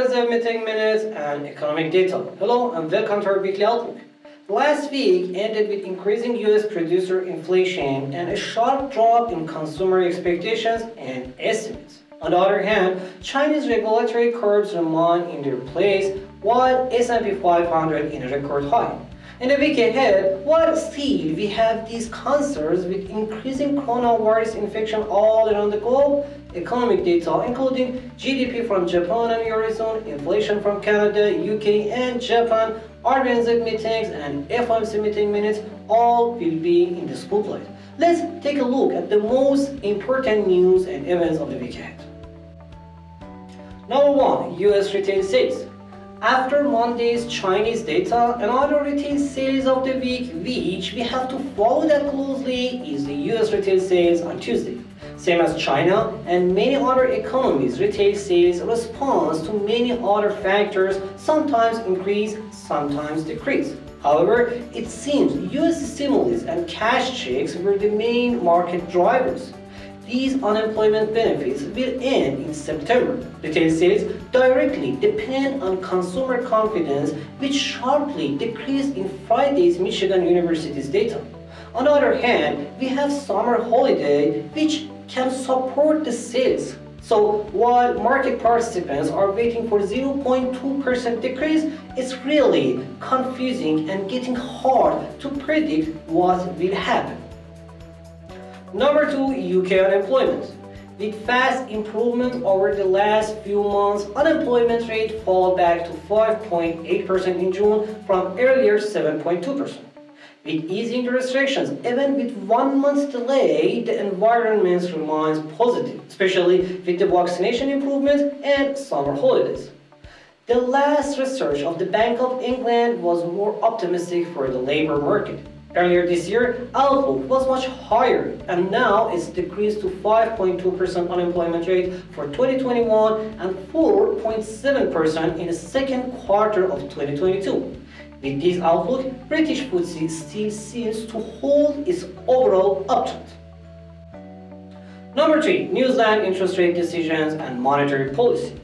Reserve meeting minutes and economic data. Hello and welcome to our weekly outlook. Last week ended with increasing US producer inflation and a sharp drop in consumer expectations and estimates. On the other hand, Chinese regulatory curbs remain in their place while S&P 500 in a record high. In the week ahead, while still we have these concerns with increasing coronavirus infection all around the globe, economic data including GDP from Japan and Eurozone, inflation from Canada, UK and Japan, RBNZ meetings and FOMC meeting minutes all will be in the spotlight. Let's take a look at the most important news and events of the week ahead. Number 1. US retail sales. After Monday's Chinese data, another retail sales of the week which we have to follow that closely is the US retail sales on Tuesday. Same as China and many other economies, retail sales responds to many other factors, sometimes increase, sometimes decrease. However, it seems US stimulus and cash checks were the main market drivers. These unemployment benefits will end in September. Retail sales directly depend on consumer confidence, which sharply decreased in Friday's Michigan University's data. On the other hand, we have summer holiday, which can support the sales. So while market participants are waiting for 0.2% decrease, it's really confusing and getting hard to predict what will happen. Number 2. UK unemployment. With fast improvement over the last few months, unemployment rate fell back to 5.8% in June from earlier 7.2%. With easing the restrictions, even with 1 month's delay, the environment remains positive, especially with the vaccination improvement and summer holidays. The last research of the Bank of England was more optimistic for the labor market. Earlier this year, outlook was much higher, and now it's decreased to 5.2% unemployment rate for 2021 and 4.7% in the second quarter of 2022. With this outlook, British FTSE still seems to hold its overall uptrend. Number 3. New Zealand interest rate decisions and monetary policy.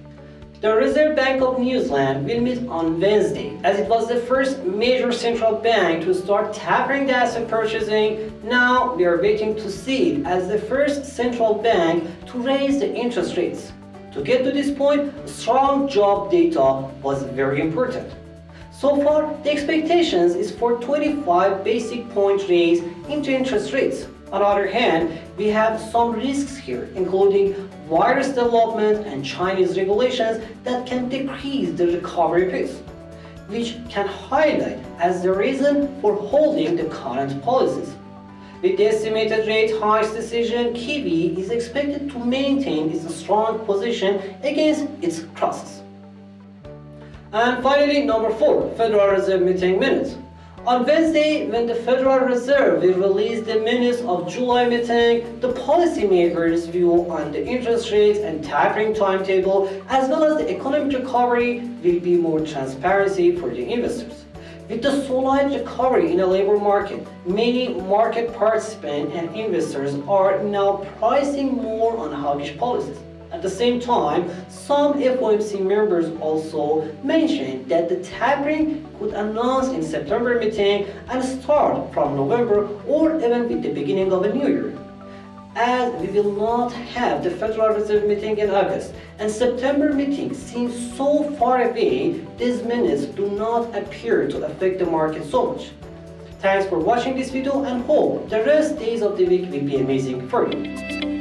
The Reserve Bank of New Zealand will meet on Wednesday, as it was the first major central bank to start tapering the asset purchasing. Now we are waiting to see it as the first central bank to raise the interest rates. To get to this point, strong job data was very important. So far, the expectations is for 25 basic point raise into interest rates. On the other hand, we have some risks here, including virus development and Chinese regulations that can decrease the recovery pace, which can highlight as the reason for holding the current policies. With the estimated rate hikes decision, Kiwi is expected to maintain its strong position against its crosses. And finally, number 4, Federal Reserve meeting minutes. On Wednesday, when the Federal Reserve will release the minutes of July meeting, the policymakers' view on the interest rates and tapering timetable, as well as the economic recovery, will be more transparency for the investors. With the solid recovery in the labor market, many market participants and investors are now pricing more on hawkish policies. At the same time, some FOMC members also mentioned that the tapering could announce in September meeting and start from November or even with the beginning of a new year. As we will not have the Federal Reserve meeting in August and September meeting seems so far away, these minutes do not appear to affect the market so much. Thanks for watching this video and hope the rest days of the week will be amazing for you.